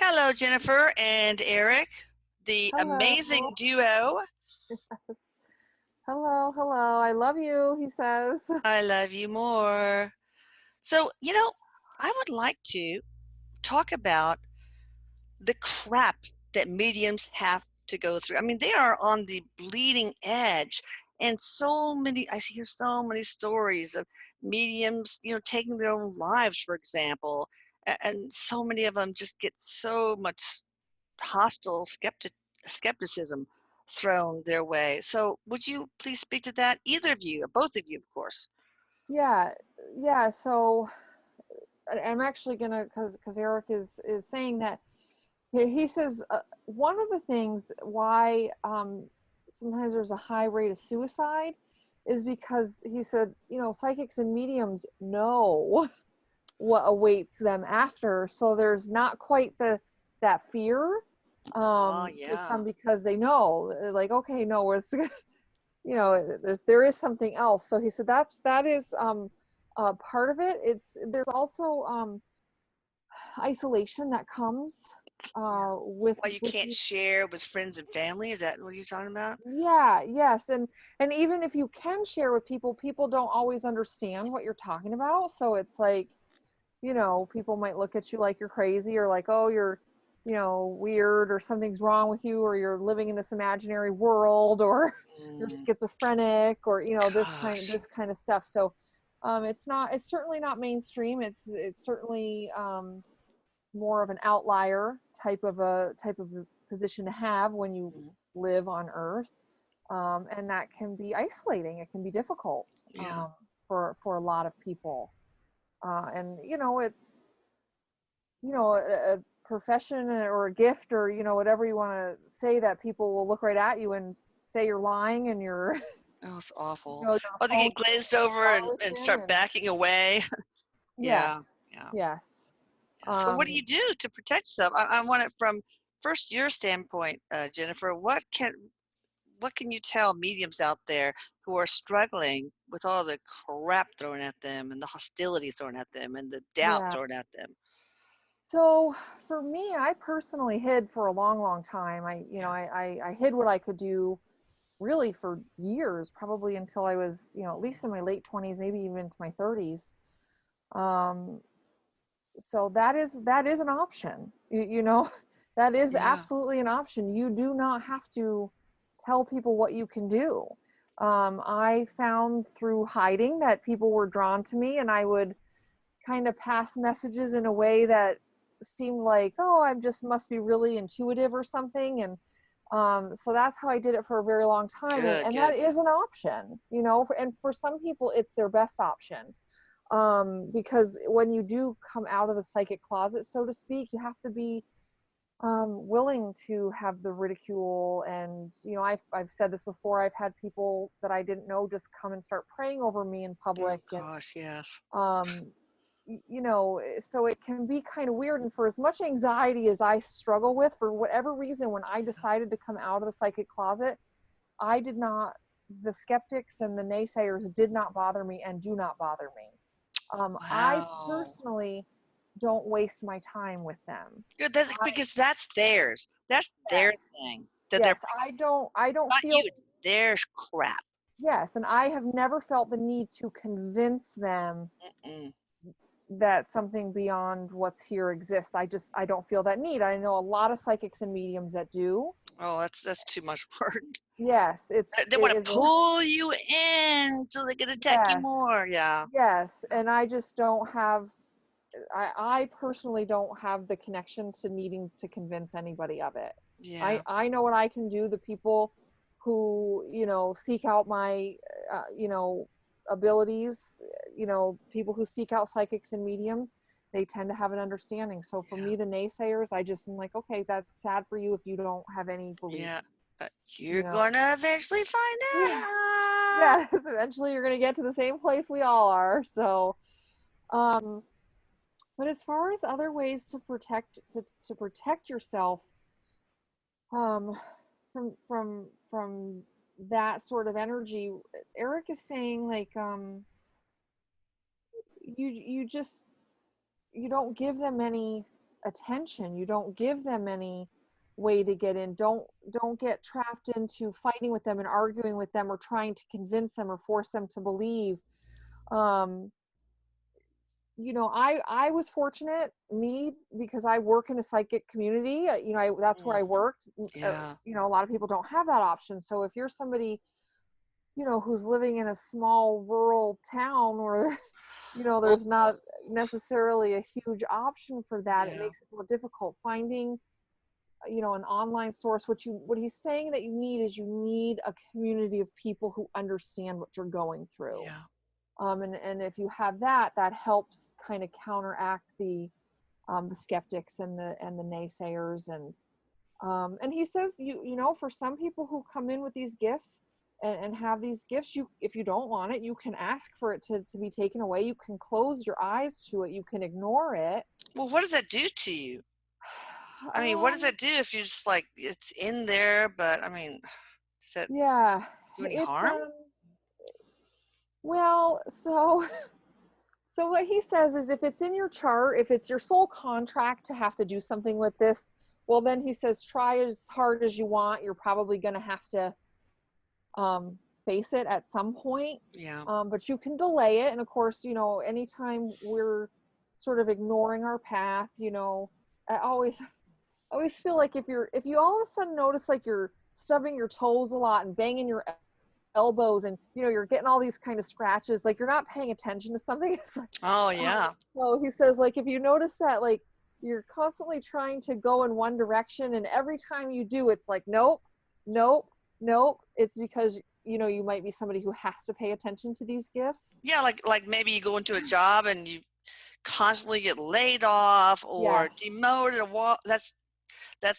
Hello, Jennifer and Eric, the Hello. amazing duo. Hello, hello. I love you, he says. I love you more. So, I would like to talk about the crap that mediums have to go through. I mean, they are on the bleeding edge, and I hear so many stories of mediums, taking their own lives, for example, and so many of them just get so much hostile skepticism thrown their way. So would you please speak to that? Either of you, or both of you, of course. Yeah, yeah. So I'm actually gonna, because Eric is saying that he says one of the things why sometimes there's a high rate of suicide is because he said, psychics and mediums know what awaits them after, so there's not quite that fear Oh, with yeah. some, because they know, like, okay, no, it's there is something else. So he said that is part of it. There's also isolation that comes Yeah. with Why you can't these. share with friends and family? Is that what you're talking about? Yeah, yes. And even if you can share with people, people don't always understand what you're talking about, so it's like, people might look at you like you're crazy, or like, oh, you're, weird, or something's wrong with you, or you're living in this imaginary world, or you're Mm, schizophrenic, or, this kind gosh. of stuff. So it's certainly not mainstream. It's certainly more of an outlier type of a position to have when you Mm, live on Earth. And that can be isolating. It can be difficult yeah. for a lot of people. And it's, a profession or a gift, or whatever you want to say, that people will look right at you and say you're lying, and you're Oh, it's awful. you're Oh, they a get glazed over and charlatan. start And backing away. Yeah. yes, Yeah. yes. So what do um you do to protect yourself? I want it from first your standpoint, Jennifer. What can you tell mediums out there who are struggling with all the crap thrown at them and the hostility thrown at them and the doubt yeah. thrown at them? So for me, I personally hid for a long, long time. Yeah. I hid what I could do, really, for years, probably until I was, at least in my late 20s, maybe even into my 30s. Um, so that is an option. That is Yeah. absolutely an option. You do not have to tell people what you can do. I found through hiding that people were drawn to me, and I would kind of pass messages in a way that seemed like, oh, I just must be really intuitive or something. And so that's how I did it for a very long time. and, Good, and that good. is an option, and for some people it's their best option. Because when you do come out of the psychic closet, so to speak, you have to be willing to have the ridicule. And I've said this before, I've had people that I didn't know just come and start praying over me in Oh public. And gosh, yes. um so it can be kind of weird. And for as much anxiety as I struggle with, for whatever reason, when I decided to come out of the psychic closet, I did not the skeptics and the naysayers did not bother me, and do not bother me. I Wow. personally don't waste my time with them. Good. That's I because that's theirs. That's their Yes, thing that they're yes. bringing. I don't Not feel. you. It's their crap. Yes, and I have never felt the need to convince them Mm-mm. that something beyond what's here exists. I don't feel that need. I know a lot of psychics and mediums that do. Oh, that's too much work. Yes, They it want is to pull you in so they can attack you yes, more. Yeah. yes. And I just don't have. I personally don't have the connection to needing to convince anybody of it. I Yeah. I know what I can do. The people who, seek out my abilities, people who seek out psychics and mediums, they tend to have an understanding. So for Yeah. me, the naysayers, I just am like, okay, that's sad for you if you don't have any belief. Yeah. But You you're know, gonna eventually find yeah, out. yes. Eventually, you're gonna get to the same place we all are. So, um, but as far as other ways to protect yourself, um, from that sort of energy, Eric is saying, like, you don't give them any. attention. You don't give them any way to get in. Don't get trapped into fighting with them and arguing with them or trying to convince them or force them to believe. Um, I was fortunate, me, because I work in a psychic community. That's where I Mhm. worked. Yeah. A lot of people don't have that option. So if you're somebody, who's living in a small rural town where, Oh, there's not necessarily a huge option for that, it yeah. makes it more difficult finding, an online source. What he's saying that you need is, you need a community of people who understand what you're going through. Yeah. And if you have that, that helps kind of counteract the skeptics and the naysayers. And he says, for some people who come in with these gifts and have these gifts, if you don't want it, you can ask for it to be taken away. You can close your eyes to it. You can ignore it. Well, what does that do to you? I mean, what does um that do if you just like it's in there, but I mean, does that yeah, do any it harm? well, so what he says is, if it's in your chart, if it's your soul contract to have to do something with this, well, then he says, try as hard as you want. You're probably going to have to um, face it at some point. Yeah. But you can delay it. And of course, anytime we're sort of ignoring our path, I always feel like, if you all of a sudden notice like you're stubbing your toes a lot and banging your elbows, and you're getting all these kind of scratches, like you're not paying attention to something. It's like, Oh, um, yeah. so he says, like, if you notice that, like, you're constantly trying to go in one direction, and every time you do, it's like, nope, nope, nope, it's because you might be somebody who has to pay attention to these gifts. Yeah, like maybe you go into a job and you constantly get laid off or Yes, demoted or what. That's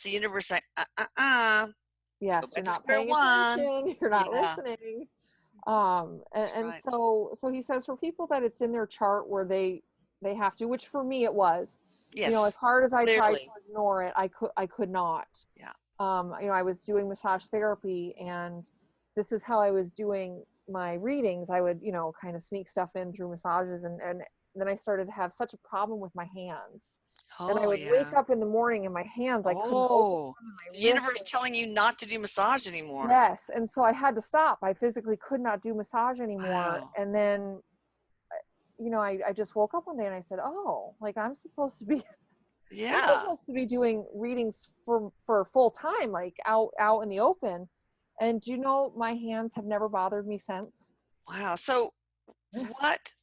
the universe saying, go yes, back you're to not square paying one. attention. You're not Yeah, listening. that's And right. so he says, for people that it's in their chart where they have to, which for me it was, as Yes, hard as I tried to clearly. ignore it, I could not. Yeah. I was doing massage therapy, and this is how I was doing my readings. I would, kind of sneak stuff in through massages, and then I started to have such a problem with my hands. And I Oh, would wake yeah. up in the morning and my hands, I couldn't open Oh, them, and the my wrists. universe telling you not to do massage anymore. Yes, and so I had to stop. I physically could not do massage anymore. Wow. And then, I just woke up one day and I said, "Oh, like I'm supposed to be I'm Yeah. supposed to be doing readings for full time, like out in the open." And my hands have never bothered me since. Wow. So what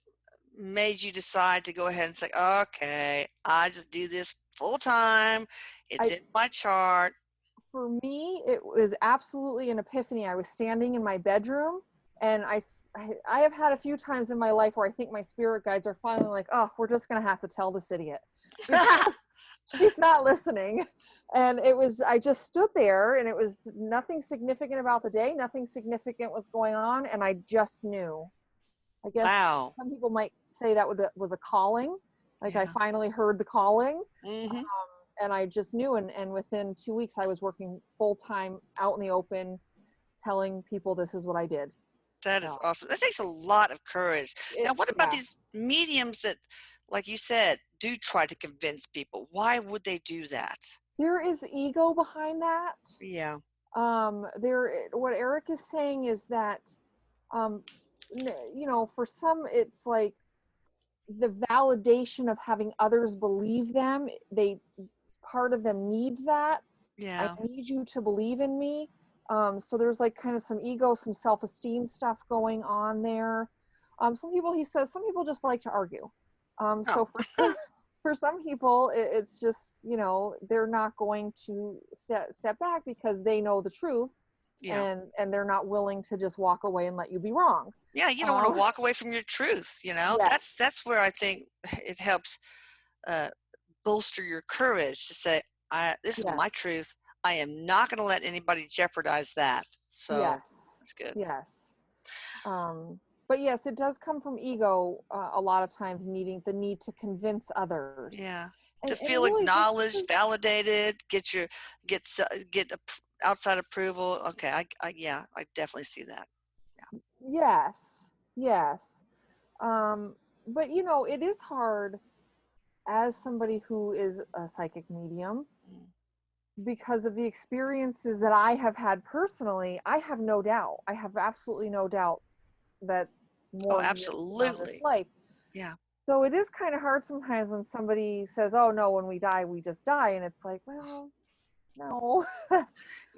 made you decide to go ahead and say, okay, I just do this full time. It's I in my chart. For me, it was absolutely an epiphany. I was standing in my bedroom, and I have had a few times in my life where I think my spirit guides are finally like, "Oh, we're just gonna have to tell this idiot because she's not listening." And I just stood there, and it was nothing significant about the day. Nothing significant was going on, and I just knew. I guess Wow. some people might say that was a calling. Like, I Yeah. finally heard the calling, Hmm. and I just knew. And within 2 weeks, I was working full time out in the open, telling people this is what I did. That is So awesome. That takes a lot of courage. Now, what about yeah, these mediums that, like you said, do try to convince people? Why would they do that? there is ego behind that. Yeah. What Erik is saying is that, um, for some, it's like the validation of having others believe them. Part of them needs that. I Yeah. need you to believe in me. So there's like kind of some ego, some self-esteem stuff going on there. Some people just like to argue. Oh, So for some people, it's just, they're not going to step back because they know the truth, yeah. and they're not willing to just walk away and let you be wrong. Yeah, you don't want to Um, walk away from your truth, you know? yes, That's where I think it helps uh, bolster your courage to say, this is my yes, truth. I am not going to let anybody jeopardize that. So yes, that's good. yes. Um, but yes, it does come from ego, a lot of times, needing the need to convince others. Yeah. And, To and feel really, this acknowledged, is, validated, get outside approval. Okay, yeah, I definitely see that. Yeah. yes, yes. But it is hard. as somebody who is a psychic medium, Mm. because of the experiences that I have had personally, I have no doubt. I have absolutely no doubt that Oh, more exists beyond this absolutely. life. Yeah. So it is kind of hard sometimes when somebody says, "Oh no, when we die, we just die," and it's like, well, no, I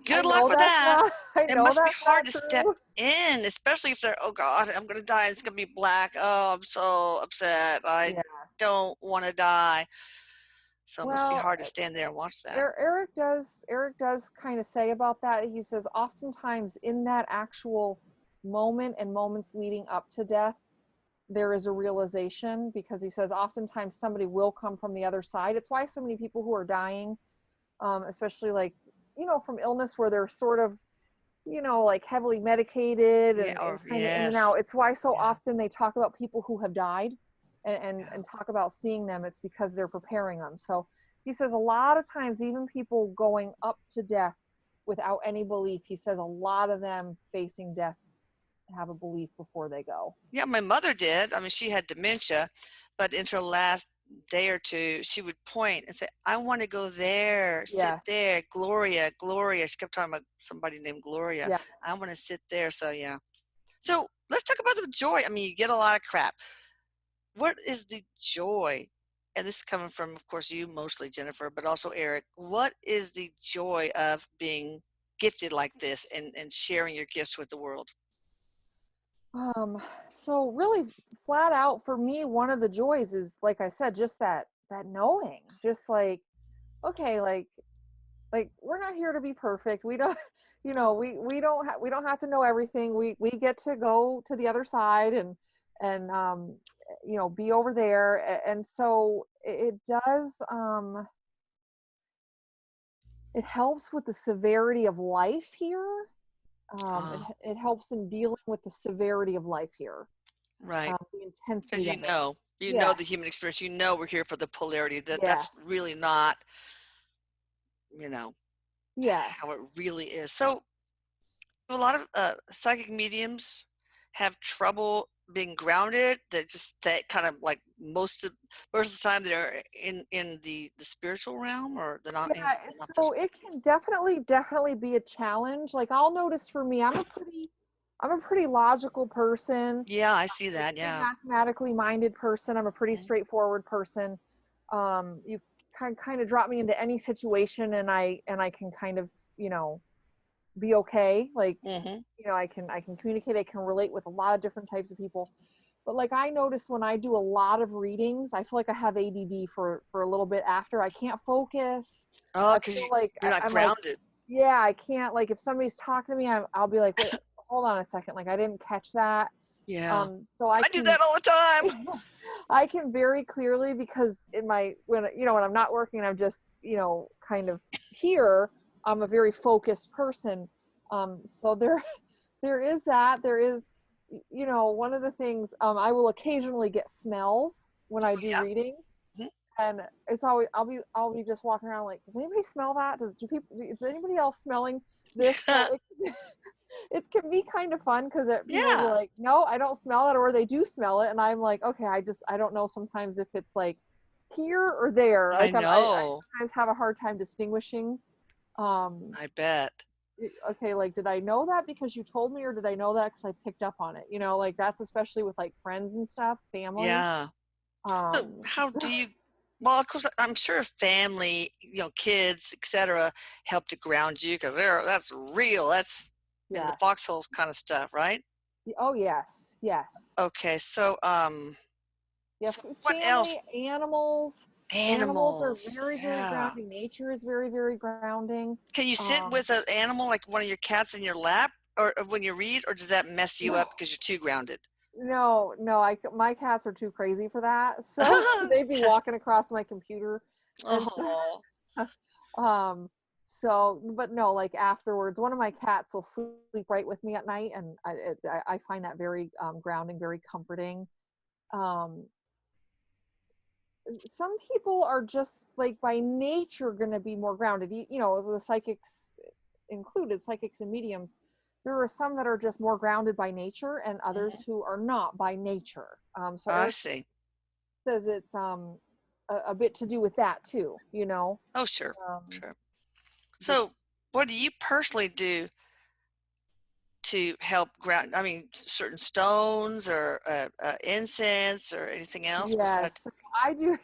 Good luck know with that's that. not. I It know must be that's hard not to step true. in, especially if they're, oh God, I'm going to die. It's going to be black. Oh, I'm so upset. I Yes. don't want to die. So it must be Well, hard to stand there and watch that. Eric does kind of say about that. He says oftentimes in that actual moment and moments leading up to death, there is a realization, because he says oftentimes somebody will come from the other side. It's why so many people who are dying, especially like, from illness where they're sort of, like heavily medicated Yeah. and Or, kind of in and out. yes. It's why so Yeah. often they talk about people who have died, and Yeah. talk about seeing them. It's because they're preparing them. So he says a lot of times, even people going up to death without any belief, he says a lot of them facing death have a belief before they go. Yeah. My mother did. I mean, she had dementia, but in her last day or two, she would point and say, I want to go there, sit Yes. there. Gloria, Gloria. She kept talking about somebody named Gloria. Yeah. I want to sit there. So, yeah. So let's talk about the joy. I mean, you get a lot of crap. What is the joy? And this is coming from, of course, you mostly, Jennifer, but also Erik. What is the joy of being gifted like this and sharing your gifts with the world? Um, so really flat out for me, one of the joys is, like I said, just that knowing, just like, okay, like we're not here to be perfect. We don't, we don't have to know everything. We get to go to the other side, and be over there. And so it does, it helps with the severity of life here. It, Oh, it helps in dealing with the severity of life here, right. the intensity Because of it. you know Yeah. the human experience. You know we're here for the polarity. That's Yes. really not, you know, how it Yes. really is. So a lot of psychic mediums have trouble being grounded. That just stay kind of like most of the time they're in the spiritual realm, or Yeah, they're not so physical. it can definitely be a challenge. Like I'll notice for me, I'm a pretty logical person, Yeah, I see a that. pretty Yeah. mathematically minded person. I'm a pretty Mhm. straightforward person. You kind of drop me into any situation, and I can kind of, be okay. Like, Mhm. I can communicate, I can relate with a lot of different types of people. But like I notice when I do a lot of readings, I feel like I have ADD for a little bit after. I can't focus. Oh, I because feel like you're not I'm like, grounded. yeah, I can't, like if somebody's talking to me, I'll be like, wait, hold on a second, like I didn't catch that. Yeah, So I I do can that all the time. I can very clearly, because in my when I'm not working, I'm just, kind of here, I'm a very focused person. So there is that. There is, one of the things, I will occasionally get smells when I do Yeah. readings, Mhm. and it's always I'll be just walking around like, does anybody smell that? Is anybody else smelling this? So it can be kind of fun, because people will be Yeah, like, no, I don't smell it, or they do smell it, and I'm like, okay, I don't know sometimes if it's like here or there. I Like I know. sometimes have a hard time distinguishing. Um, I bet. okay, like, did I know that because you told me, or did I know that because I picked up on it? Like that's especially with like friends and stuff, family. Yeah. So how So do you well, of course, I'm sure family, kids, etc., help to ground you because that's real. That's in the yes. foxhole kind of stuff, right? Oh yes, yes. Okay, Yeah, so what else? family, animals. Animals are Animals. very, very Yeah. grounding. Nature is very, very grounding. Can you sit Um, with an animal like one of your cats in your lap, or when you read, or does that mess you up no, because you're too grounded? no, no. My cats are too crazy for that. So they'd be walking across my computer, and so, Oh, um, but no, like afterwards, one of my cats will sleep right with me at night, and I find that very, grounding, very comforting. Um, some people are just like by nature going to be more grounded. The psychics included, psychics and mediums. There are some that are just more grounded by nature, and mhm. others who are not by nature. So I Eric see. says a bit to do with that too, you know. Oh, sure, Um, sure. just So, what do you personally do to help ground? I mean, certain stones or incense or anything else besides? yes, I do.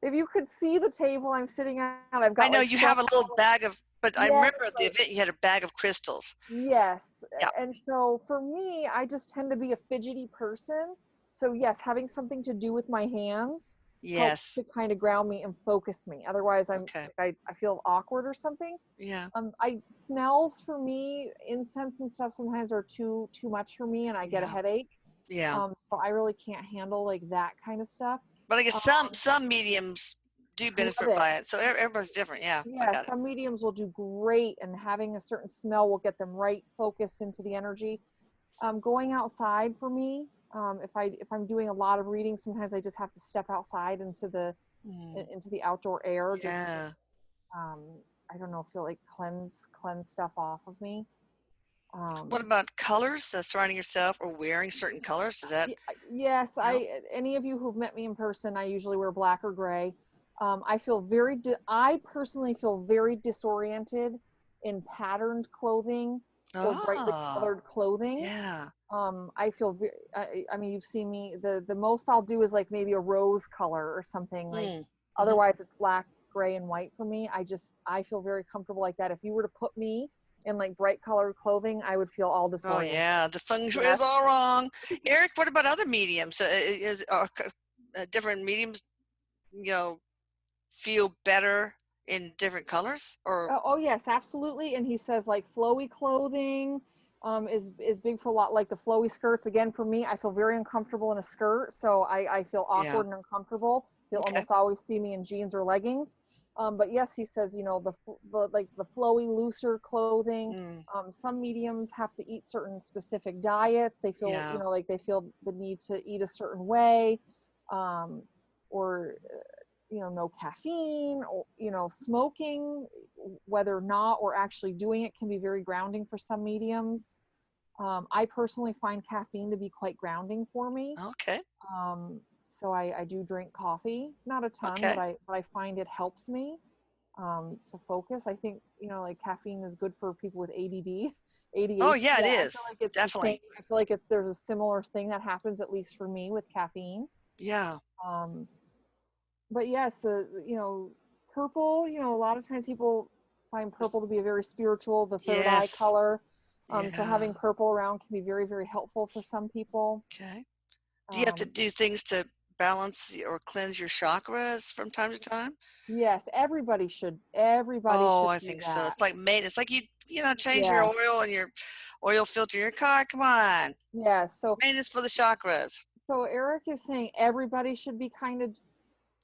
If you could see the table I'm sitting at, I've I got know like you so have a little bag of, but I yes, remember at the event you had a bag of crystals. yes. Yeah. And so for me, I just tend to be a fidgety person. So yes, having something to do with my hands helps Yes. to kind of ground me and focus me. Otherwise, I'm Okay. like I feel awkward or something. Yeah. I smells for me, incense and stuff sometimes are too much for me, and I get a Yeah. headache. Yeah. So I really can't handle like that kind of stuff. But I guess Um, some mediums do love benefit it. by it. So everybody's different. Yeah, I Yeah, got it. some mediums will do great, and having a certain smell will get them right focused into the energy. Going outside for me, if I'm doing a lot of reading, sometimes I just have to step outside Mm, into the outdoor air just to yeah. um, I don't know, feel like cleanse stuff off of me. What Um, about colors? Surrounding yourself or wearing certain colors? Does that yes, help? any of you who've met me in person, I usually wear black or gray. I personally feel very disoriented in patterned clothing or brightly Ah, colored clothing. yeah. I feel I mean, you've seen me. The most I'll do is like maybe a rose color or something. Like Mm, hmm. otherwise, it's black, gray, and white for me. I feel very comfortable like that. If you were to put me in like bright colored clothing, I would feel all Oh disoriented. yeah, the feng shui Yes. is all wrong. Eric, what about other mediums? Is different mediums, you know, feel better in different colors? Or Oh yes, absolutely. And he says like flowy clothing is big for a lot, like the flowy skirts. Again, for me, I feel very uncomfortable in a skirt, so I feel yeah. awkward and uncomfortable. You'll Okay. almost always see me in jeans or leggings. But yes, he says, you know, the like the flowy, looser clothing. Mm, Some mediums have to eat certain specific diets. They feel, you yeah. know, like they feel the need to eat a certain way, um, or you know, no caffeine, or you know, smoking, whether not or actually doing it, can be very grounding for some mediums. I personally find caffeine to be quite grounding for me. Okay. So I do drink coffee, not a ton, Okay. but I find it helps me to focus. I think, you know, like caffeine is good for people with ADD, Oh ADHD. yeah, it I feel is. like it's the same. Definitely. I feel like there's a similar thing that happens, at least for me, with caffeine. Yeah. Um, but yes, you know, purple, you know, a lot of times people find purple This- to be a very spiritual, the third eye yes. color. So having Yeah. purple around can be very, very helpful for some people. Okay. Do you have to Um, do things to balance or cleanse your chakras from time to time? yes, everybody Oh, should I do think so. that. It's like maintenance. Like you know, change your Yes, oil and your oil filter in your car. Come on. yes. Maintenance for the chakras. So Eric is saying everybody should be kind of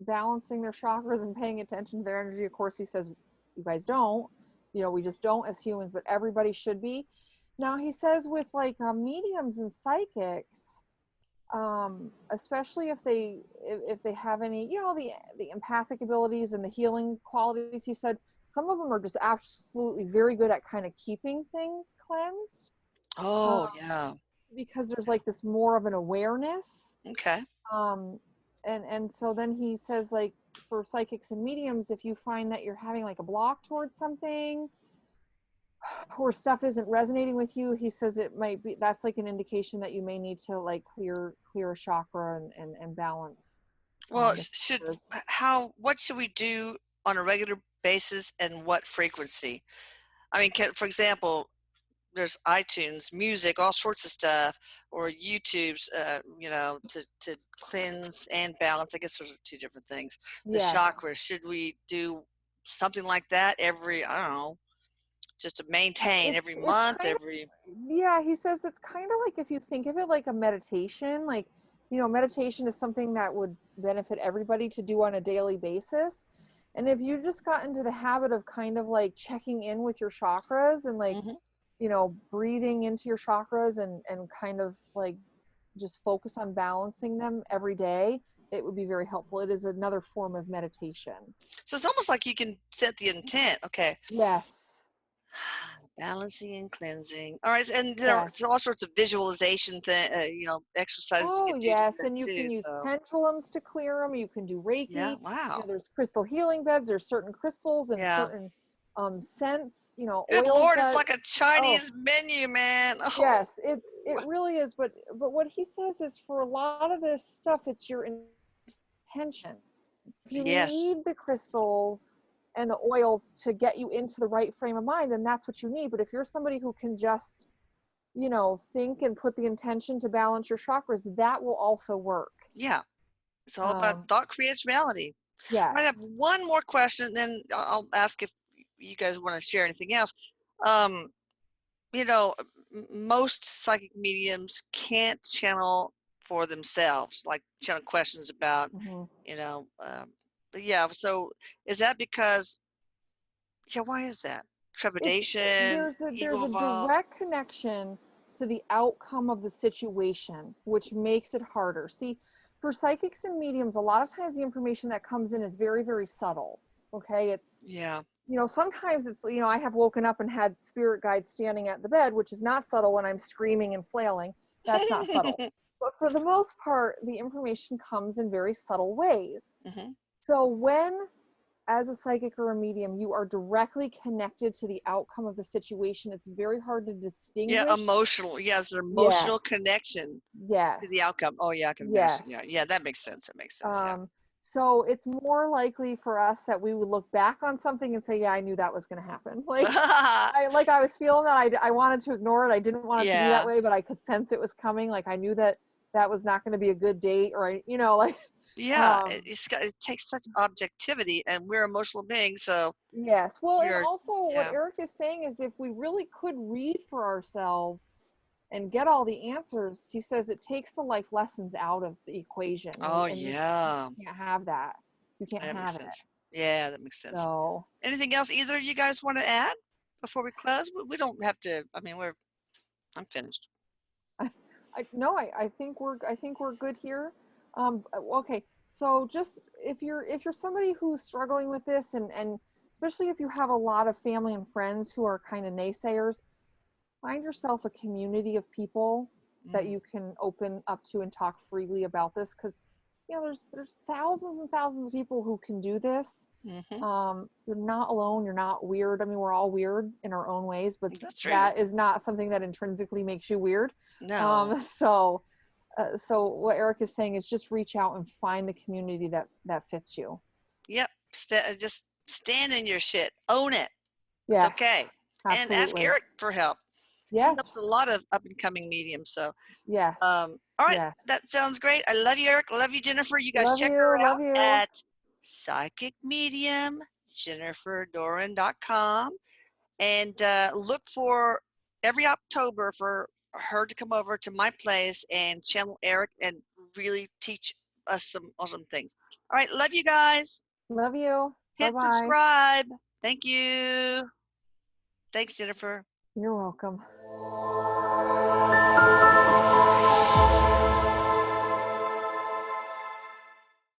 balancing their chakras and paying attention to their energy. Of course, he says you guys don't. You know, we just don't as humans, but everybody should be. Now he says with like mediums and psychics, especially if they have any, you know, the empathic abilities and the healing qualities. He said some of them are just absolutely very good at kind of keeping things cleansed, um, Oh, yeah. because there's like this more of an awareness. Okay. um and so then he says like for psychics and mediums, if you find that you're having like a block towards something or stuff isn't resonating with you, he says it might be, that's like an indication that you may need to like clear a chakra and balance Well, the should chakras. what should we do on a regular basis and what frequency? I mean, for example, there's iTunes, music, all sorts of stuff, or YouTube's, you know, to cleanse and balance. I guess those are two different things. The Yes, chakras. Should we do something like that every, I don't know, just to maintain every it's month, kind of, every, yeah, he says it's kind of like if you think of it like a meditation, like, you know, meditation is something that would benefit everybody to do on a daily basis. And if you just got into the habit of kind of like checking in with your chakras and like, hmm. you know, breathing into your chakras and kind of like just focus on balancing them every day, it would be very helpful. It is another form of meditation. So it's almost like you can set the intent. Okay, Yes. Balancing and cleansing. All right, and Yes. there's all sorts of visualization exercises you Oh, can do to do yes, that and you too. can use So pendulums to clear them. You can do yeah, Reiki. wow. There's crystal healing beds. There's certain crystals and Yeah. certain scents. Good Oils Lord, it's that. like a Oh, Chinese menu, man. Oh, yes, it really is. But what he says is for a lot of this stuff, it's your intention. If you yes. need the crystals and the oils to get you into the right frame of mind, then that's what you need. But if you're somebody who can just think and put the intention to balance your chakras, that will also work. Yeah. It's all about Um, thought creates reality. I have yes. one more question, then I'll ask if you guys want to share anything else. Um, you know, most psychic mediums can't channel for themselves, like channel questions about, Hmm. you know, but yeah, so is that because, yeah, why is that? Trepidation, There's ego a involved? direct connection to the outcome of the situation, which makes it harder. See, for psychics and mediums, a lot of times the information that comes in is very, very subtle. Okay, it's Yeah. sometimes it's I have woken up and had spirit guides standing at the bed, which is not subtle when I'm screaming and flailing. That's not subtle. But for the most part, the information comes in very subtle ways. Hmm. So when, as a psychic or a medium, you are directly connected to the outcome of the situation, it's very hard to Yeah, distinguish. emotional. Yeah, it's an emotional Yes, connection to the yes, outcome. Oh, yeah, I can imagine. Yeah, yes. yeah, that makes sense. That makes sense. Yeah. Um, so it's more likely for us that we would look back on something and say, "Yeah, I knew that was going to happen." I was feeling that I wanted to ignore it. I didn't want it to be that Yeah. way, but I could sense it was coming. Like I knew that that was not going to be a good date, or Yeah, um, it takes such objectivity, and we're emotional beings, so yes. Well, and you're also what yeah. Erik is saying is if we really could read for ourselves and get all the answers, he says it takes the life lessons out of the equation, Oh and yeah, you can't have that. You can't that makes have it. sense. Yeah, that makes sense. So Anything else either of you guys want to add before we close? We don't have to. I mean, I'm finished. no, I think we're good here. Okay, so just if you're somebody who's struggling with this, and especially if you have a lot of family and friends who are kind of naysayers, find yourself a community of people that Mm, you can open up to and talk freely about this, because there's thousands and thousands of people who can do this. hmm. You're not alone. You're not weird. I mean, we're all weird in our own ways, but That's true. that is not something that intrinsically makes you weird. No. So what Erik is saying is just reach out and find the community that fits you. Yep. Just stand in your shit. Own it. It's Yes, okay. And ask absolutely. Eric for help. He helps a Yes, lot of up and coming mediums. So yes, all right, yes. that sounds great. I love you, Eric. I love you, Jennifer. You guys Love check her you. Love out you. at psychicmediumjenniferdoran.com and look for every October for her to come over to my place and channel Eric and really teach us some awesome things. All right, love you guys. Love you. Bye Hit bye. subscribe. Thank you. Thanks, Jennifer. You're welcome.